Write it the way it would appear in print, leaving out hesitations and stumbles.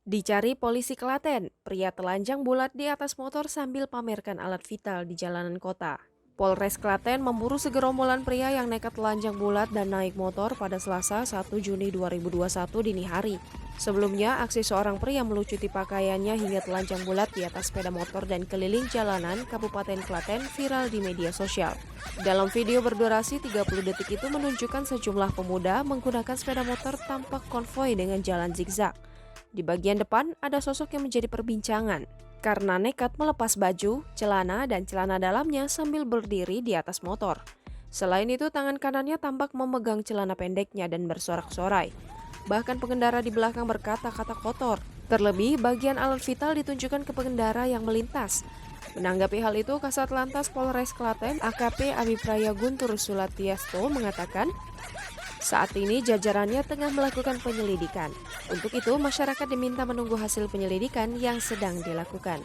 Dicari polisi Klaten, pria telanjang bulat di atas motor sambil pamerkan alat vital di jalanan kota. Polres Klaten memburu segerombolan pria yang nekat telanjang bulat dan naik motor pada Selasa 1 Juni 2021 dini hari. Sebelumnya, aksi seorang pria melucuti pakaiannya hingga telanjang bulat di atas sepeda motor dan keliling jalanan Kabupaten Klaten viral di media sosial. Dalam video berdurasi 30 detik itu menunjukkan sejumlah pemuda menggunakan sepeda motor tampak konvoi dengan jalan zigzag. Di bagian depan ada sosok yang menjadi perbincangan karena nekat melepas baju, celana, dan celana dalamnya sambil berdiri di atas motor. Selain itu, tangan kanannya tampak memegang celana pendeknya dan bersorak-sorai. Bahkan pengendara di belakang berkata-kata kotor. Terlebih, bagian alat vital ditunjukkan ke pengendara yang melintas. Menanggapi hal itu, Kasat Lantas Polres Klaten AKP Abipraya Guntur Sulatiasto mengatakan, saat ini jajarannya tengah melakukan penyelidikan. Untuk itu, masyarakat diminta menunggu hasil penyelidikan yang sedang dilakukan.